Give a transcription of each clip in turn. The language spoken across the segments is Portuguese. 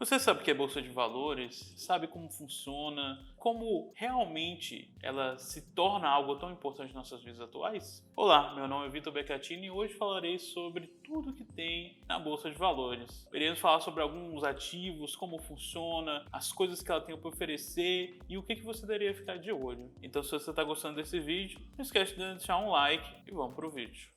Você sabe o que é bolsa de valores? Sabe como funciona? Como realmente ela se torna algo tão importante em nossas vidas atuais? Olá, meu nome é Vitor Beccatini e hoje falarei sobre tudo que tem na bolsa de valores. Iremos falar sobre alguns ativos, como funciona, as coisas que ela tem para oferecer e o que você deveria ficar de olho. Então, se você está gostando desse vídeo, não esquece de deixar um like e vamos para o vídeo.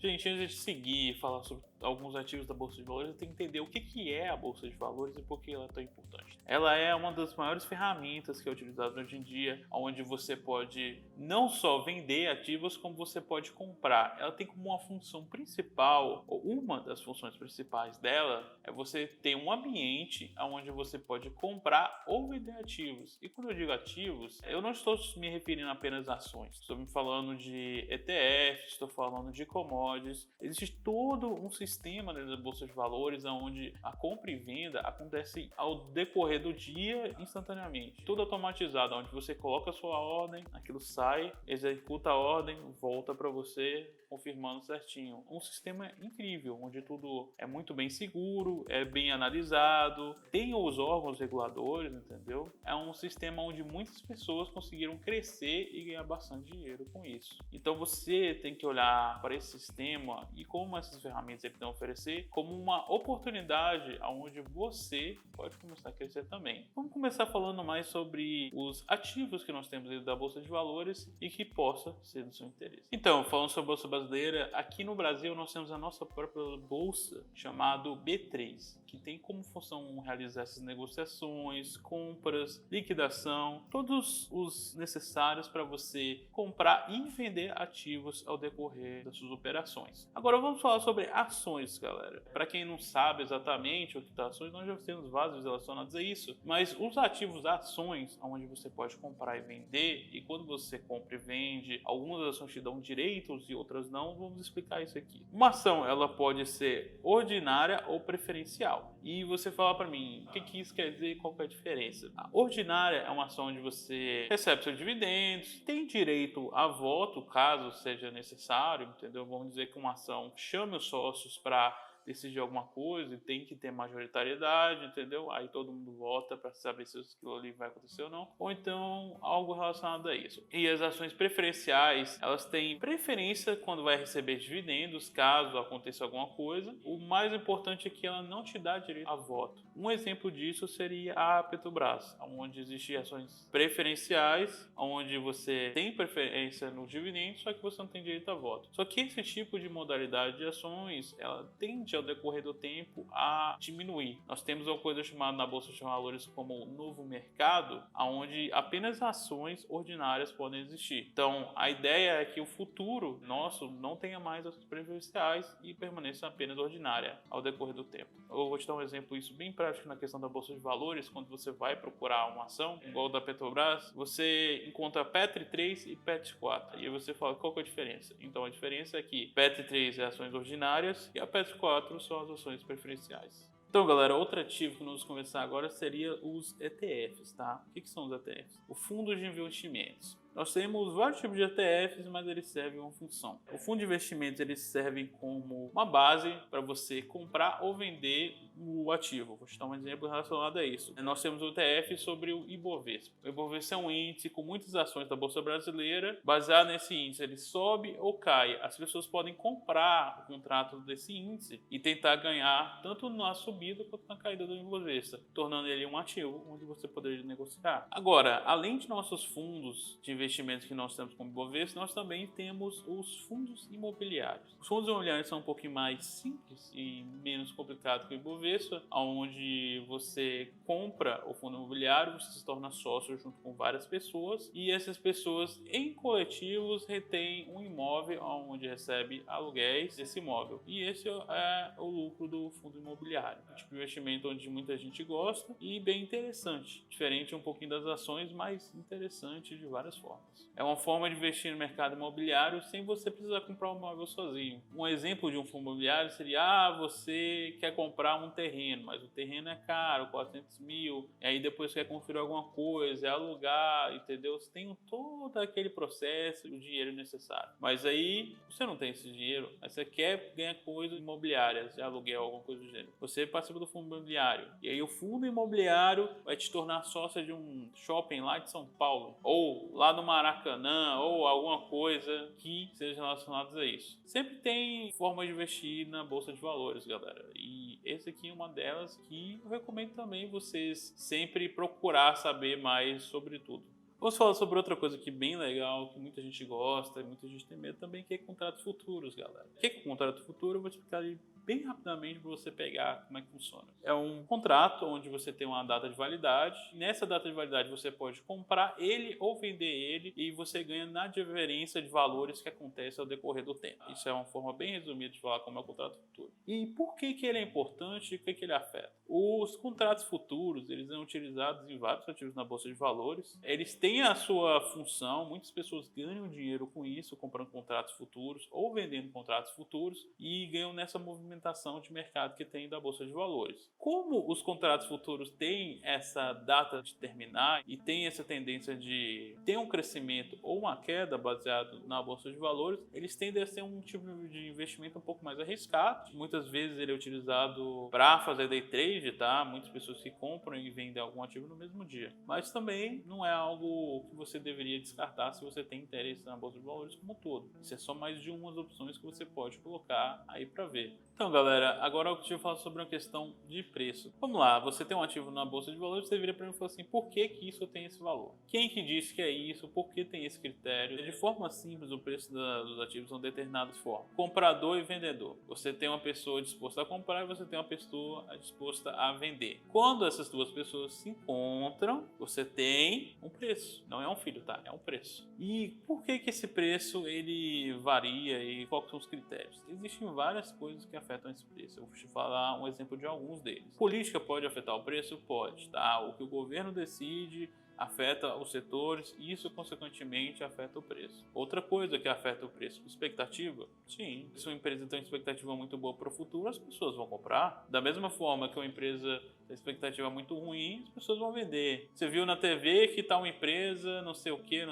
Gente, antes de seguir e falar sobre alguns ativos da Bolsa de Valores, eu tenho que entender o que é a Bolsa de Valores e por que ela é tão importante. Ela é uma das maiores ferramentas que é utilizada hoje em dia, onde você pode não só vender ativos, como você pode comprar. Ela tem como uma função principal, ou uma das funções principais dela, é você ter um ambiente onde você pode comprar ou vender ativos. E quando eu digo ativos, eu não estou me referindo apenas a ações. Estou me falando de ETFs, estou falando de commodities. Existe todo um sistema dentro da Bolsa de Valores onde a compra e venda acontece ao decorrer do dia instantaneamente. Tudo automatizado, onde você coloca a sua ordem, aquilo sai, executa a ordem, volta para você confirmando certinho. Um sistema incrível, onde tudo é muito bem seguro, é bem analisado, tem os órgãos reguladores, entendeu? É um sistema onde muitas pessoas conseguiram crescer e ganhar bastante dinheiro com isso. Então você tem que olhar para esse sistema e como essas ferramentas ele tem a oferecer como uma oportunidade onde você pode começar a crescer também. Vamos começar falando mais sobre os ativos que nós temos dentro da Bolsa de Valores e que possa ser do seu interesse. Então, falando sobre a Bolsa Brasileira, aqui no Brasil nós temos a nossa própria bolsa chamada B3, que tem como função realizar essas negociações, compras, liquidação, todos os necessários para você comprar e vender ativos ao decorrer das suas operações. Agora vamos falar sobre ações, galera. Para quem não sabe exatamente o que é ações, nós já temos vários relacionados a isso, mas os ativos ações, onde você pode comprar e vender, e quando você compra e vende, algumas ações te dão direitos e outras não, vamos explicar isso aqui. Uma ação, ela pode ser ordinária ou preferencial. E você fala para mim, o que isso quer dizer e qual que é a diferença? A ordinária é uma ação onde você recebe seus dividendos, tem direito a voto, caso seja necessário, entendeu? Vamos dizer que uma ação chame os sócios para decidir alguma coisa e tem que ter majoritariedade, entendeu? Aí todo mundo vota para saber se aquilo ali vai acontecer ou não. Ou então algo relacionado a isso. E as ações preferenciais, elas têm preferência quando vai receber dividendos, caso aconteça alguma coisa. O mais importante é que ela não te dá direito a voto. Um exemplo disso seria a Petrobras, onde existem ações preferenciais, onde você tem preferência no dividendo, só que você não tem direito a voto. Só que esse tipo de modalidade de ações, ela tende ao decorrer do tempo a diminuir. Nós temos uma coisa chamada na Bolsa de Valores como o novo mercado, onde apenas ações ordinárias podem existir. Então, a ideia é que o futuro nosso não tenha mais ações preferenciais e permaneça apenas ordinária ao decorrer do tempo. Eu vou te dar um exemplo isso bem prático na questão da Bolsa de Valores. Quando você vai procurar uma ação, igual da Petrobras, você encontra PET3 e PET4. E aí você fala, qual que é a diferença? Então, a diferença é que PET3 é ações ordinárias e a PET4 são as ações preferenciais. Então, galera, outro ativo que nós vamos conversar agora seria os ETFs, tá? O que são os ETFs? O Fundo de Investimentos. Nós temos vários tipos de ETFs, mas eles servem uma função. O fundo de investimentos eles servem como uma base para você comprar ou vender o ativo. Vou te dar um exemplo relacionado a isso. Nós temos o ETF sobre o Ibovespa. O Ibovespa é um índice com muitas ações da Bolsa Brasileira. Baseado nesse índice, ele sobe ou cai. As pessoas podem comprar o contrato desse índice e tentar ganhar tanto na subida quanto na caída do Ibovespa, tornando ele um ativo onde você poderia negociar. Agora, além de nossos fundos de investimentos que nós temos como Ibovespa, nós também temos os fundos imobiliários. Os fundos imobiliários são um pouquinho mais simples e menos complicado que o Ibovespa, onde você compra o fundo imobiliário, você se torna sócio junto com várias pessoas e essas pessoas em coletivos retêm um imóvel onde recebe aluguéis desse imóvel. E esse é o lucro do fundo imobiliário. Um tipo de investimento onde muita gente gosta e bem interessante. Diferente um pouquinho das ações, mas interessante de várias formas. É uma forma de investir no mercado imobiliário sem você precisar comprar um imóvel sozinho. Um exemplo de um fundo imobiliário seria, você quer comprar um terreno, mas o terreno é caro, 400 mil, e aí depois quer construir alguma coisa, é alugar, entendeu? Você tem todo aquele processo, o dinheiro necessário. Mas aí você não tem esse dinheiro, aí você quer ganhar coisas imobiliárias, de aluguel, alguma coisa do gênero. Você participa do fundo imobiliário, e aí o fundo imobiliário vai te tornar sócia de um shopping lá de São Paulo, ou lá no Maracanã, ou alguma coisa que seja relacionada a isso. Sempre tem forma de investir na Bolsa de Valores, galera. E esse aqui é uma delas que eu recomendo também vocês sempre procurar saber mais sobre tudo. Vamos falar sobre outra coisa aqui bem legal, que muita gente gosta e muita gente tem medo também, que é contratos futuros, galera. O que é contrato futuro? Eu vou explicar ali bem rapidamente para você pegar como é que funciona. É um contrato onde você tem uma data de validade. Nessa data de validade você pode comprar ele ou vender ele e você ganha na diferença de valores que acontece ao decorrer do tempo. Isso é uma forma bem resumida de falar como é o contrato futuro. E por que ele é importante e o que ele afeta? Os contratos futuros, eles são utilizados em vários ativos na bolsa de valores. Eles têm a sua função, muitas pessoas ganham dinheiro com isso, comprando contratos futuros ou vendendo contratos futuros e ganham nessa movimentação de mercado que tem da bolsa de valores. Como os contratos futuros têm essa data de terminar e tem essa tendência de ter um crescimento ou uma queda baseado na bolsa de valores, eles tendem a ser um tipo de investimento um pouco mais arriscado. Muitas vezes ele é utilizado para fazer day trade, tá? Muitas pessoas que compram e vendem algum ativo no mesmo dia. Mas também não é algo que você deveria descartar se você tem interesse na bolsa de valores como um todo. Isso é só mais de umas opções que você pode colocar aí para ver. Então, galera, agora eu te falar sobre uma questão de preço. Vamos lá, você tem um ativo na bolsa de valores, você vira para mim e fala assim, por que isso tem esse valor? Quem que disse que é isso? Por que tem esse critério? De forma simples, o preço dos ativos são determinados de forma comprador e vendedor. Você tem uma pessoa disposta a comprar e você tem uma pessoa disposta a vender. Quando essas duas pessoas se encontram, você tem um preço. Não é um filho, tá? É um preço. E por que esse preço ele varia e quais são os critérios? Existem várias coisas que afetam esse preço. Eu vou te falar um exemplo de alguns deles. Política pode afetar o preço? Pode, tá? O que o governo decide afeta os setores e isso, consequentemente, afeta o preço. Outra coisa que afeta o preço, expectativa? Sim, se uma empresa tem uma expectativa muito boa para o futuro, as pessoas vão comprar. Da mesma forma que uma empresa tem expectativa muito ruim, as pessoas vão vender. Você viu na TV que tá uma empresa, não sei o que,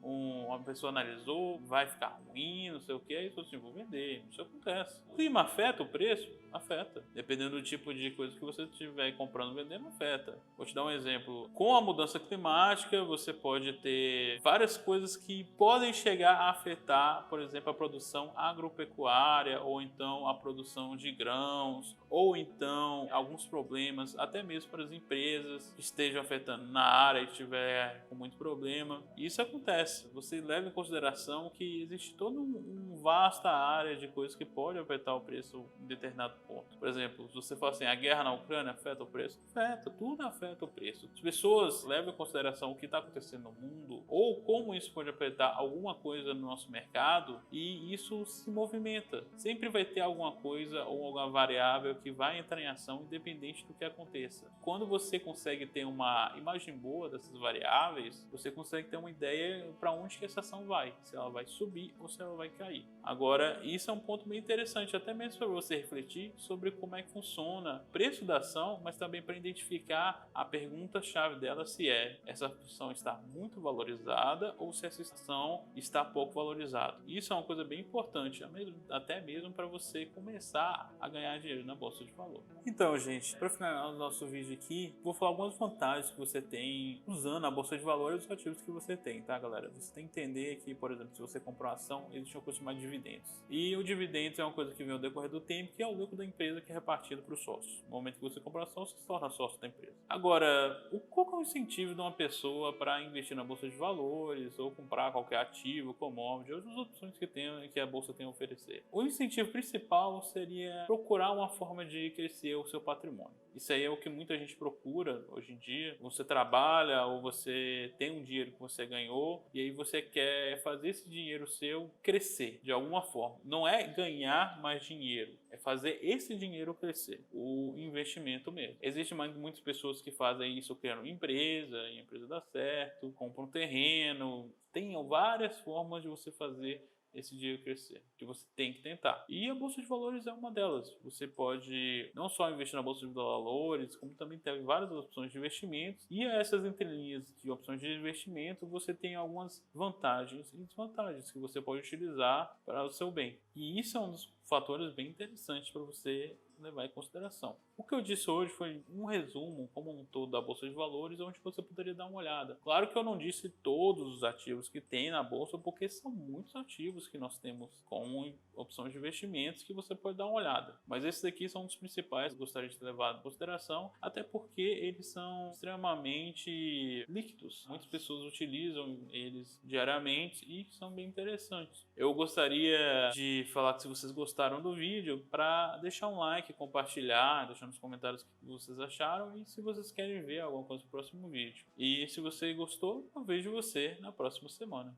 uma pessoa analisou, vai ficar ruim, não sei o que, aí você assim, vou vender. Isso acontece. O clima afeta o preço? Afeta. Dependendo do tipo de coisa que você estiver comprando, vendendo, afeta. Vou te dar um exemplo. Com a mudança climática, você pode ter várias coisas que podem chegar a afetar, por exemplo, a produção agropecuária, ou então a produção de grãos, ou então alguns problemas, até mesmo para as empresas que estejam afetando na área e estiver com muito problema. E isso acontece. Você leva em consideração que existe toda uma vasta área de coisas que pode afetar o preço em determinado ponto. Por exemplo, se você fala assim, a guerra na Ucrânia afeta o preço? Afeta, tudo afeta o preço. As pessoas levam em consideração o que está acontecendo no mundo ou como isso pode afetar alguma coisa no nosso mercado e isso se movimenta. Sempre vai ter alguma coisa ou alguma variável que vai entrar em ação independente do que aconteça. Quando você consegue ter uma imagem boa dessas variáveis, você consegue ter uma ideia para onde que essa ação vai, se ela vai subir ou se ela vai cair. Agora, isso é um ponto bem interessante, até mesmo para você refletir sobre como é que funciona o preço da ação, mas também para identificar a pergunta-chave dela, se essa ação está muito valorizada ou se essa ação está pouco valorizada. Isso é uma coisa bem importante, até mesmo para você começar a ganhar dinheiro na bolsa de valor. Então, gente, para finalizar o nosso vídeo aqui, vou falar algumas vantagens que você tem usando a bolsa de valores e os ativos que você tem, tá, galera? Você tem que entender que, por exemplo, se você comprar uma ação, existe uma coisa chamada dividendos. E o dividendos é uma coisa que vem ao decorrer do tempo, que é o lucro da empresa que é repartido para os sócios. No momento que você compra a ação, você se torna sócio da empresa. Agora, qual é o incentivo de uma pessoa para investir na bolsa de valores ou comprar qualquer ativo, commodity, outras opções que a bolsa tem a oferecer? O incentivo principal seria procurar uma forma de crescer o seu patrimônio. Isso aí é o que muita gente procura hoje em dia. Você trabalha ou você tem um dinheiro que você ganhou e aí você quer fazer esse dinheiro seu crescer de alguma forma. Não é ganhar mais dinheiro, é fazer esse dinheiro crescer, o investimento mesmo. Existem muitas pessoas que fazem isso criando empresa, e a empresa dá certo, compram um terreno. Tem várias formas de você fazer esse dinheiro crescer, que você tem que tentar. E a bolsa de valores é uma delas. Você pode não só investir na bolsa de valores, como também ter várias opções de investimentos. E essas entrelinhas de opções de investimento, você tem algumas vantagens e desvantagens que você pode utilizar para o seu bem. E isso é um dos fatores bem interessantes para você levar em consideração. O que eu disse hoje foi um resumo, como um todo, da Bolsa de Valores, onde você poderia dar uma olhada. Claro que eu não disse todos os ativos que tem na Bolsa, porque são muitos ativos que nós temos como opções de investimentos que você pode dar uma olhada. Mas esses aqui são um dos principais que eu gostaria de levar em consideração, até porque eles são extremamente líquidos. Muitas pessoas utilizam eles diariamente e são bem interessantes. Eu gostaria de falar que se vocês gostaram do vídeo, para deixar um like, compartilhar, deixar nos comentários o que vocês acharam e se vocês querem ver alguma coisa no próximo vídeo. E se você gostou, eu vejo você na próxima semana.